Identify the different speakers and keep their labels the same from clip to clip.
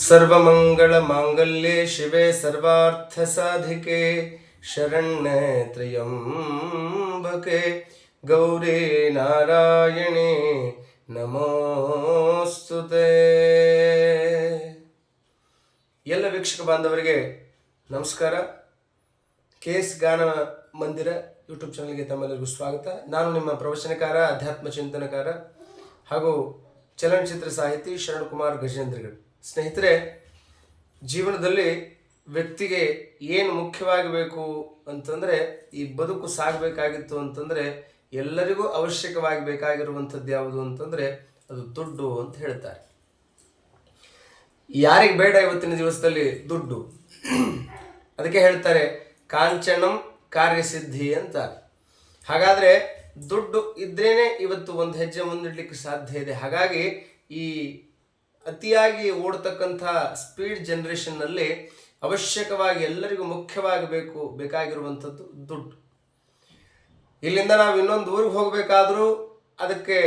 Speaker 1: ಸರ್ವಮಂಗಳಮಾಂಗಲ್ಯೆ ಶಿವೆ ಸರ್ವಾರ್ಥಸಾಧಿಕೆ ಶರಣ್ಯೆ ತ್ರ್ಯಂಬಕೆ ಗೌರಿ ನಾರಾಯಣಿ ನಮೋಸ್ತುತೆ. ಎಲ್ಲ ವೀಕ್ಷಕ ಬಾಂಧವರಿಗೆ ನಮಸ್ಕಾರ. KS ಗಾನ ಮಂದಿರ ಯೂಟ್ಯೂಬ್ ಚಾನಲ್ಗೆ ತಮ್ಮೆಲ್ಲರಿಗೂ ಸ್ವಾಗತ. ನಾನು ನಿಮ್ಮ ಪ್ರವಚನಕಾರ, ಅಧ್ಯಾತ್ಮ ಚಿಂತನಕಾರ ಹಾಗೂ ಚಲನಚಿತ್ರ ಸಾಹಿತಿ ಶರಣಕುಮಾರ್ ಗಜೇಂದ್ರಗಡ್. ಸ್ನೇಹಿತರೆ, ಜೀವನದಲ್ಲಿ ವ್ಯಕ್ತಿಗೆ ಏನು ಮುಖ್ಯವಾಗಿ ಬೇಕು ಅಂತಂದರೆ, ಈ ಬದುಕು ಸಾಗಬೇಕಾಗಿತ್ತು ಅಂತಂದರೆ ಎಲ್ಲರಿಗೂ ಅವಶ್ಯಕವಾಗಿ ಬೇಕಾಗಿರುವಂಥದ್ದು ಯಾವುದು ಅಂತಂದರೆ ಅದು ದುಡ್ಡು ಅಂತ ಹೇಳ್ತಾರೆ. ಯಾರಿಗೆ ಬೇಡ ಇವತ್ತಿನ ದಿವಸದಲ್ಲಿ ದುಡ್ಡು? ಅದಕ್ಕೆ ಹೇಳ್ತಾರೆ ಕಾಂಚನಂ ಕಾರ್ಯಸಿದ್ಧಿ ಅಂತ. ಹಾಗಾದರೆ ದುಡ್ಡು ಇದ್ರೇನೆ ಇವತ್ತು ಒಂದು ಹೆಜ್ಜೆ ಮುಂದಿಡ್ಲಿಕ್ಕೆ ಸಾಧ್ಯ ಇದೆ. ಹಾಗಾಗಿ ಈ ಅತಿಯಾಗಿ ಓಡ್ತಕ್ಕಂಥ ಸ್ಪೀಡ್ ಜನ್ರೇಷನ್ನಲ್ಲಿ ಅವಶ್ಯಕವಾಗಿ ಎಲ್ಲರಿಗೂ ಮುಖ್ಯವಾಗಿ ಬೇಕಾಗಿರುವಂಥದ್ದು ದುಡ್ಡು. ಇಲ್ಲಿಂದ ನಾವು ಇನ್ನೊಂದು ಊರಿಗೆ ಹೋಗಬೇಕಾದ್ರೂ ಅದಕ್ಕೆ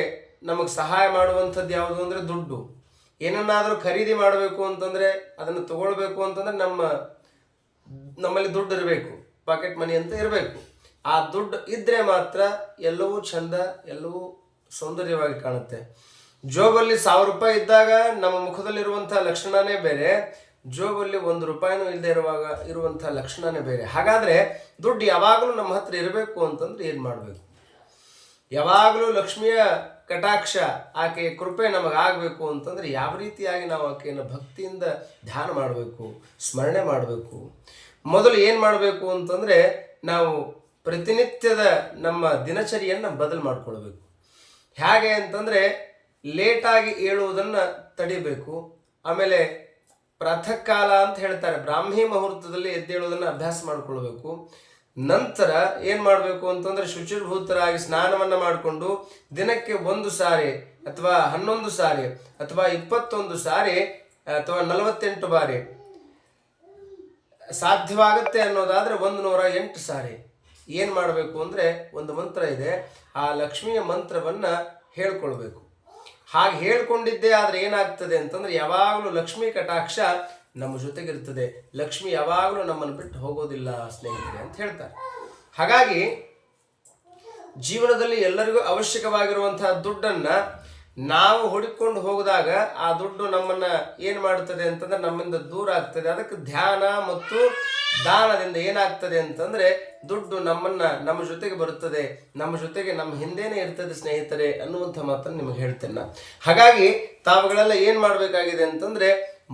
Speaker 1: ನಮಗೆ ಸಹಾಯ ಮಾಡುವಂಥದ್ದು ಯಾವುದು ಅಂದರೆ ದುಡ್ಡು. ಏನನ್ನಾದರೂ ಖರೀದಿ ಮಾಡಬೇಕು ಅಂತಂದರೆ, ಅದನ್ನು ತಗೊಳ್ಬೇಕು ಅಂತಂದರೆ ನಮ್ಮಲ್ಲಿ ದುಡ್ಡು ಇರಬೇಕು, ಪಾಕೆಟ್ ಮನಿ ಅಂತ ಇರಬೇಕು. ಆ ದುಡ್ಡು ಇದ್ದರೆ ಮಾತ್ರ ಎಲ್ಲವೂ ಚಂದ, ಎಲ್ಲವೂ ಸೌಂದರ್ಯವಾಗಿ ಕಾಣುತ್ತೆ. ಜೋಬಲ್ಲಿ 1000 ರೂಪಾಯಿ ಇದ್ದಾಗ ನಮ್ಮ ಮುಖದಲ್ಲಿರುವಂಥ ಲಕ್ಷಣನೇ ಬೇರೆ, ಜೋಬಲ್ಲಿ 1 ರೂಪಾಯಿನೂ ಇಲ್ಲದೆ ಇರುವಂಥ ಲಕ್ಷಣನೇ ಬೇರೆ. ಹಾಗಾದರೆ ದುಡ್ಡು ಯಾವಾಗಲೂ ನಮ್ಮ ಹತ್ರ ಇರಬೇಕು ಅಂತಂದ್ರೆ ಏನು ಮಾಡಬೇಕು? ಯಾವಾಗಲೂ ಲಕ್ಷ್ಮಿಯ ಕಟಾಕ್ಷ, ಆಕೆಯ ಕೃಪೆ ನಮಗಾಗಬೇಕು ಅಂತಂದರೆ ಯಾವ ರೀತಿಯಾಗಿ ನಾವು ಆಕೆಯನ್ನು ಭಕ್ತಿಯಿಂದ ಧ್ಯಾನ ಮಾಡಬೇಕು, ಸ್ಮರಣೆ ಮಾಡಬೇಕು? ಮೊದಲು ಏನು ಮಾಡಬೇಕು ಅಂತಂದರೆ, ನಾವು ಪ್ರತಿನಿತ್ಯದ ನಮ್ಮ ದಿನಚರಿಯನ್ನು ಬದಲು ಮಾಡಿಕೊಳ್ಬೇಕು. ಹೇಗೆ ಅಂತಂದರೆ, ಲೇಟಾಗಿ ಏಳುವುದನ್ನು ತಡಿಬೇಕು. ಆಮೇಲೆ ಪ್ರಾತಃ ಕಾಲ ಅಂತ ಹೇಳ್ತಾರೆ, ಬ್ರಾಹ್ಮಿ ಮುಹೂರ್ತದಲ್ಲಿ ಎದ್ದೇಳುವುದನ್ನು ಅಭ್ಯಾಸ ಮಾಡಿಕೊಳ್ಬೇಕು. ನಂತರ ಏನು ಮಾಡಬೇಕು ಅಂತಂದರೆ, ಶುಚಿರ್ಭೂತರಾಗಿ ಸ್ನಾನವನ್ನು ಮಾಡಿಕೊಂಡು ದಿನಕ್ಕೆ 1 ಸಾರಿ ಅಥವಾ 11 ಸಾರಿ ಅಥವಾ 21 ಸಾರಿ ಅಥವಾ 48 ಬಾರಿ ಸಾಧ್ಯವಾಗುತ್ತೆ ಅನ್ನೋದಾದರೆ 108 ಸಾರಿ ಏನು ಮಾಡಬೇಕು ಅಂದರೆ, ಒಂದು ಮಂತ್ರ ಇದೆ, ಆ ಲಕ್ಷ್ಮಿಯ ಮಂತ್ರವನ್ನು ಹೇಳ್ಕೊಳ್ಬೇಕು. ಹಾಗೆ ಹೇಳ್ಕೊಂಡಿದ್ದೇ ಆದರೆ ಏನಾಗ್ತದೆ ಅಂತಂದರೆ, ಯಾವಾಗಲೂ ಲಕ್ಷ್ಮೀ ಕಟಾಕ್ಷ ನಮ್ಮ ಜೊತೆಗಿರ್ತದೆ. ಲಕ್ಷ್ಮಿ ಯಾವಾಗಲೂ ನಮ್ಮನ್ನು ಬಿಟ್ಟು ಹೋಗೋದಿಲ್ಲ ಸ್ನೇಹಿತರೆ ಅಂತ ಹೇಳ್ತಾರೆ. ಹಾಗಾಗಿ ಜೀವನದಲ್ಲಿ ಎಲ್ಲರಿಗೂ ಅವಶ್ಯಕವಾಗಿರುವಂತಹ ದುಡ್ಡನ್ನು ನಾವು ಹುಡುಕೊಂಡು ಹೋಗಿದಾಗ ಆ ದುಡ್ಡು ನಮ್ಮನ್ನು ಏನು ಮಾಡ್ತದೆ ಅಂತಂದರೆ ನಮ್ಮಿಂದ ದೂರ ಆಗ್ತದೆ. ಅದಕ್ಕೆ ಧ್ಯಾನ ಮತ್ತು ದಾನದಿಂದ ಏನಾಗ್ತದೆ ಅಂತಂದರೆ, ದುಡ್ಡು ನಮ್ಮ ಜೊತೆಗೆ ಬರುತ್ತದೆ, ನಮ್ಮ ಜೊತೆಗೆ ನಮ್ಮ ಹಿಂದೆನೇ ಇರ್ತದೆ ಸ್ನೇಹಿತರೆ ಅನ್ನುವಂಥ ಮಾತನ್ನು ನಿಮಗೆ ಹೇಳ್ತೇನೆ ನಾನು. ಹಾಗಾಗಿ ತಾವುಗಳೆಲ್ಲ ಏನು ಮಾಡಬೇಕಾಗಿದೆ ಅಂತಂದರೆ,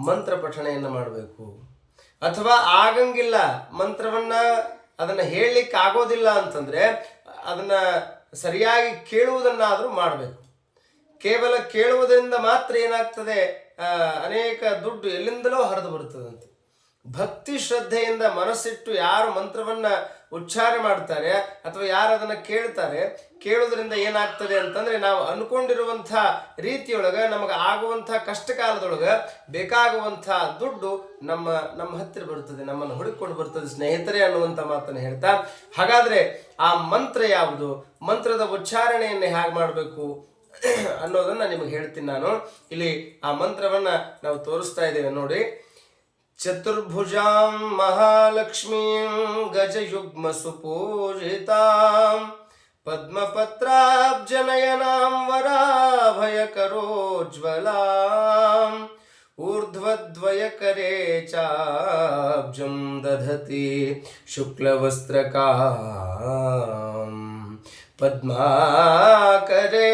Speaker 1: ಮಂತ್ರ ಪಠಣೆಯನ್ನು ಮಾಡಬೇಕು. ಅಥವಾ ಆಗಂಗಿಲ್ಲ, ಮಂತ್ರವನ್ನು ಅದನ್ನು ಹೇಳಲಿಕ್ಕೆ ಆಗೋದಿಲ್ಲ ಅಂತಂದರೆ ಅದನ್ನು ಸರಿಯಾಗಿ ಕೇಳುವುದನ್ನಾದರೂ ಮಾಡಬೇಕು. ಕೇವಲ ಕೇಳುವುದರಿಂದ ಮಾತ್ರ ಏನಾಗ್ತದೆ, ಅನೇಕ ದುಡ್ಡು ಎಲ್ಲಿಂದಲೋ ಹರಿದು ಬರುತ್ತದಂತೆ. ಭಕ್ತಿ ಶ್ರದ್ಧೆಯಿಂದ ಮನಸ್ಸಿಟ್ಟು ಯಾರು ಮಂತ್ರವನ್ನು ಉಚ್ಚಾರ ಮಾಡ್ತಾರೆ ಅಥವಾ ಯಾರು ಅದನ್ನು ಕೇಳೋದ್ರಿಂದ ಏನಾಗ್ತದೆ ಅಂತಂದರೆ, ನಾವು ಅಂದ್ಕೊಂಡಿರುವಂಥ ರೀತಿಯೊಳಗೆ ನಮಗೆ ಆಗುವಂಥ ಕಷ್ಟ ಕಾಲದೊಳಗೆ ಬೇಕಾಗುವಂಥ ದುಡ್ಡು ನಮ್ಮ ಹತ್ತಿರ ಬರ್ತದೆ, ನಮ್ಮನ್ನು ಹುಡುಕೊಂಡು ಬರ್ತದೆ ಸ್ನೇಹಿತರೆ ಅನ್ನುವಂಥ ಮಾತನ್ನು ಹೇಳ್ತಾ, ಹಾಗಾದರೆ ಆ ಮಂತ್ರ ಯಾವುದು, ಮಂತ್ರದ ಉಚ್ಚಾರಣೆಯನ್ನು ಹೇಗೆ ಮಾಡಬೇಕು ಅನ್ನೋದನ್ನು ನಿಮಗೆ ಹೇಳ್ತೀನಿ ನಾನು. ಇಲ್ಲಿ ಆ ಮಂತ್ರವನ್ನು ನಾವು ತೋರಿಸ್ತಾ ಇದ್ದೇವೆ ನೋಡಿ. ಚತುರ್ಭುಜಾಂ ಮಹಾಲಕ್ಷ್ಮೀಂ ಗಜಯುಗ್ಮ ಸುಪೂಜಿತಾಂ ಪದ್ಮಪತ್ರಾಬ್ಜನಯನಾಂ ವರಾಭಯಕರೋಜ್ವಲಾಂ ಊರ್ಧ್ವದ್ವಯಕರೆ ಚಾಬ್ಜಂ ದಧತಿ ಶುಕ್ಲವಸ್ತ್ರಕಾಂ ಪದ್ಮಾಕರೆ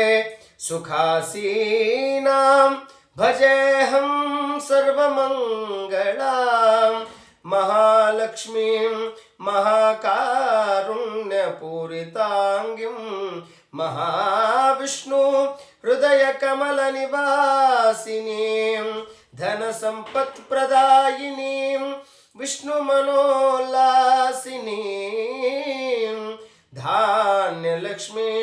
Speaker 1: ಸುಖಾಸೀನಾಂ ಭಜೇಹಂ ಸರ್ವಮಂಗಳಾಂ ಮಹಾಲಕ್ಷ್ಮೀಂ ಮಹಾಕಾರುಣ್ಯಪೂರಿತಾಂಗಿಂ ಮಹಾವಿಷ್ಣು ಹೃದಯ ಕಮಲ ನಿವಾಸಿನೀಂ ಧನ ಸಂಪತ್ ಪ್ರದಾಯಿನೀಂ ವಿಷ್ಣು ಮನೋಲ್ಲಾಸಿನೀಂ ಧಾನ್ಯಲಕ್ಷ್ಮೀಂ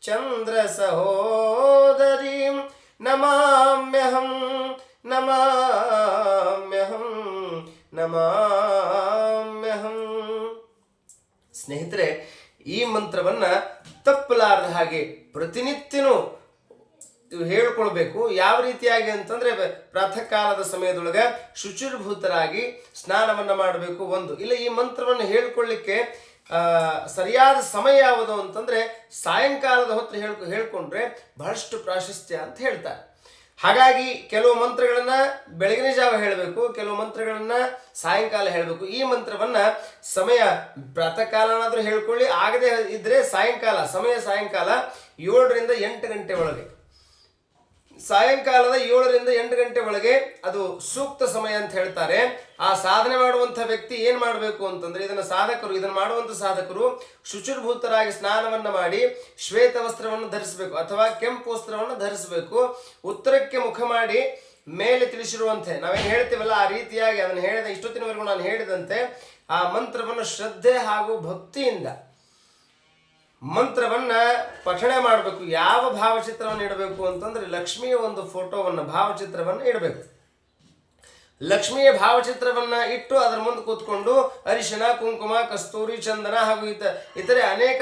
Speaker 1: ಚಂದ್ರ ಸಹೋದರೀಂ ನಮಾಮ್ಯಹಂ ನಮಾಮ್ಯಹಂ ನಮಾಮ್ಯಹಂ. ಸ್ನೇಹಿತರೆ, ಈ ಮಂತ್ರವನ್ನು ತಪ್ಪಲಾರದ ಹಾಗೆ ಪ್ರತಿನಿತ್ಯನೂ ಹೇಳ್ಕೊಳ್ಬೇಕು. ಯಾವ ರೀತಿಯಾಗಿ ಅಂತಂದ್ರೆ ಪ್ರಾತಃ ಕಾಲದ ಸಮಯದೊಳಗೆ ಶುಚಿರ್ಭೂತರಾಗಿ ಸ್ನಾನವನ್ನ ಮಾಡಬೇಕು. ಒಂದು ಇಲ್ಲ, ಈ ಮಂತ್ರವನ್ನು ಹೇಳ್ಕೊಳ್ಳಿಕ್ಕೆ ಸರಿಯಾದ ಸಮಯ ಯಾವುದು ಅಂತಂದ್ರೆ ಸಾಯಂಕಾಲದ ಹೊತ್ತು ಹೇಳ್ಕೊಂಡ್ರೆ ಬಹಳಷ್ಟು ಪ್ರಾಶಸ್ತ್ಯ ಅಂತ ಹೇಳ್ತಾರೆ. ಹಾಗಾಗಿ ಕೆಲವು ಮಂತ್ರಗಳನ್ನ ಬೆಳಗಿನ ಜಾವ ಹೇಳಬೇಕು, ಕೆಲವು ಮಂತ್ರಗಳನ್ನ ಸಾಯಂಕಾಲ ಹೇಳಬೇಕು. ಈ ಮಂತ್ರವನ್ನ ಸಮಯ ಪ್ರಾತಃ ಕಾಲನಾದ್ರೂ ಹೇಳ್ಕೊಳ್ಳಿ, ಆಗದೆ ಇದ್ರೆ ಸಾಯಂಕಾಲ ಸಾಯಂಕಾಲ 7ರಿಂದ 8 ಗಂಟೆ ಒಳಗೆ, ಸಾಯಂಕಾಲದ 7ರಿಂದ 8 ಗಂಟೆ ಒಳಗೆ ಅದು ಸೂಕ್ತ ಸಮಯ ಅಂತ ಹೇಳ್ತಾರೆ. ಆ ಸಾಧನೆ ಮಾಡುವಂಥ ವ್ಯಕ್ತಿ ಏನ್ ಮಾಡಬೇಕು ಅಂತಂದ್ರೆ, ಇದನ್ನು ಮಾಡುವಂಥ ಸಾಧಕರು ಶುಚಿರ್ಭೂತರಾಗಿ ಸ್ನಾನವನ್ನ ಮಾಡಿ ಶ್ವೇತ ವಸ್ತ್ರವನ್ನು ಧರಿಸಬೇಕು ಅಥವಾ ಕೆಂಪು ವಸ್ತ್ರವನ್ನು ಧರಿಸಬೇಕು. ಉತ್ತರಕ್ಕೆ ಮುಖ ಮಾಡಿ ಮೇಲೆ ತಿಳಿಸಿರುವಂತೆ ನಾವೇನು ಹೇಳ್ತೀವಲ್ಲ ಆ ರೀತಿಯಾಗಿ ಅದನ್ನು ಹೇಳಿದ ಇಷ್ಟೊತ್ತಿನವರೆಗೂ ನಾನು ಹೇಳಿದಂತೆ ಆ ಮಂತ್ರವನ್ನು ಶ್ರದ್ಧೆ ಹಾಗೂ ಭಕ್ತಿಯಿಂದ ಮಂತ್ರವನ್ನ ಪಠಣೆ ಮಾಡಬೇಕು. ಯಾವ ಭಾವಚಿತ್ರವನ್ನು ಇಡಬೇಕು ಅಂತಂದ್ರೆ ಲಕ್ಷ್ಮಿಯ ಒಂದು ಫೋಟೋವನ್ನು ಭಾವಚಿತ್ರವನ್ನು ಇಡಬೇಕು. ಲಕ್ಷ್ಮಿಯ ಭಾವಚಿತ್ರವನ್ನ ಇಟ್ಟು ಅದರ ಮುಂದೆ ಕೂತ್ಕೊಂಡು ಅರಿಶಿನ, ಕುಂಕುಮ, ಕಸ್ತೂರಿ, ಚಂದನ ಹಾಗೂ ಇತರೆ ಅನೇಕ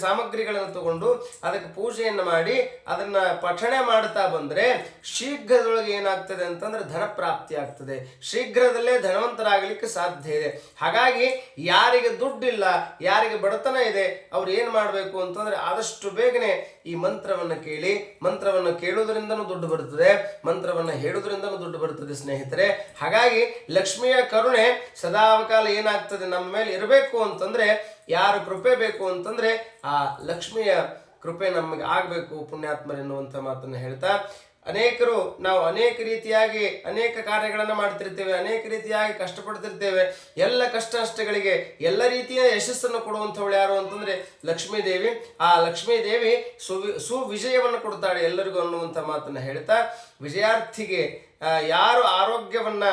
Speaker 1: ಸಾಮಗ್ರಿಗಳನ್ನು ತಗೊಂಡು ಅದಕ್ಕೆ ಪೂಜೆಯನ್ನು ಮಾಡಿ ಅದನ್ನ ಪಠಣೆ ಮಾಡ್ತಾ ಬಂದ್ರೆ ಶೀಘ್ರದೊಳಗೆ ಏನಾಗ್ತದೆ ಅಂತಂದ್ರೆ ಧನ ಪ್ರಾಪ್ತಿ ಆಗ್ತದೆ. ಶೀಘ್ರದಲ್ಲೇ ಧನವಂತರಾಗಲಿಕ್ಕೆ ಸಾಧ್ಯ ಇದೆ. ಹಾಗಾಗಿ ಯಾರಿಗೆ ದುಡ್ಡಿಲ್ಲ, ಯಾರಿಗೆ ಬಡತನ ಇದೆ, ಅವ್ರು ಏನ್ ಮಾಡಬೇಕು ಅಂತಂದ್ರೆ ಆದಷ್ಟು ಬೇಗನೆ ಈ ಮಂತ್ರವನ್ನು ಕೇಳಿ. ಮಂತ್ರವನ್ನು ಕೇಳುವುದರಿಂದನೂ ದುಡ್ಡು ಬರುತ್ತದೆ, ಮಂತ್ರವನ್ನು ಹೇಳುವುದರಿಂದನೂ ದುಡ್ಡು ಬರುತ್ತದೆ ಸ್ನೇಹಿತರೆ. ಹಾಗಾಗಿ ಲಕ್ಷ್ಮಿಯ ಕರುಣೆ ಸದಾಕಾಲ ಏನಾಗ್ತದೆ ನಮ್ಮ ಮೇಲೆ ಇರಬೇಕು ಅಂತಂದ್ರೆ, ಯಾರು ಕೃಪೆ ಬೇಕು ಅಂತಂದ್ರೆ ಆ ಲಕ್ಷ್ಮಿಯ ಕೃಪೆ ನಮಗೆ ಆಗಬೇಕು ಪುಣ್ಯಾತ್ಮರೆನ್ನುವಂಥ ಮಾತನ್ನು ಹೇಳ್ತಾ, ನಾವು ಅನೇಕ ರೀತಿಯಾಗಿ ಅನೇಕ ಕಾರ್ಯಗಳನ್ನು ಮಾಡ್ತಿರ್ತೇವೆ, ಅನೇಕ ರೀತಿಯಾಗಿ ಕಷ್ಟಪಡ್ತಿರ್ತೇವೆ. ಎಲ್ಲ ಕಷ್ಟ ನಷ್ಟಗಳಿಗೆ ಎಲ್ಲ ರೀತಿಯ ಯಶಸ್ಸನ್ನು ಕೊಡುವಂಥವಳು ಯಾರು ಅಂತಂದ್ರೆ ಲಕ್ಷ್ಮೀ ದೇವಿ. ಆ ಲಕ್ಷ್ಮೀ ದೇವಿ ಸುವಿಜಯವನ್ನು ಕೊಡ್ತಾಳೆ ಎಲ್ಲರಿಗೂ ಅನ್ನುವಂಥ ಮಾತನ್ನು ಹೇಳ್ತಾ, ವಿಜಯಾರ್ಥಿಗೆ ಯಾರು ಆರೋಗ್ಯವನ್ನ,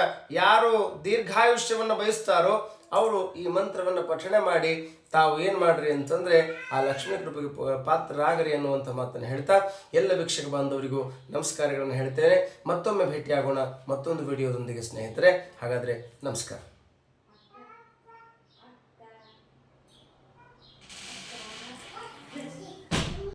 Speaker 1: ಯಾರು ದೀರ್ಘಾಯುಷ್ಯವನ್ನ ಬಯಸ್ತಾರೋ ಅವರು ಈ ಮಂತ್ರವನ್ನು ಪಠಣೆ ಮಾಡಿ ತಾವು ಏನು ಮಾಡ್ರಿ ಅಂತಂದ್ರೆ ಆ ಲಕ್ಷ್ಮೀ ಕೃಪೆಗೆ ಪಾತ್ರರಾಗರಿ ಅನ್ನುವಂಥ ಮಾತನ್ನು ಹೇಳ್ತಾ ಎಲ್ಲ ವೀಕ್ಷಕ ಬಾಂಧವರಿಗೂ ನಮಸ್ಕಾರಗಳನ್ನು ಹೇಳ್ತೇನೆ. ಮತ್ತೊಮ್ಮೆ ಭೇಟಿಯಾಗೋಣ ಮತ್ತೊಂದು ವಿಡಿಯೋದೊಂದಿಗೆ ಸ್ನೇಹಿತರೆ. ಹಾಗಾದ್ರೆ ನಮಸ್ಕಾರ.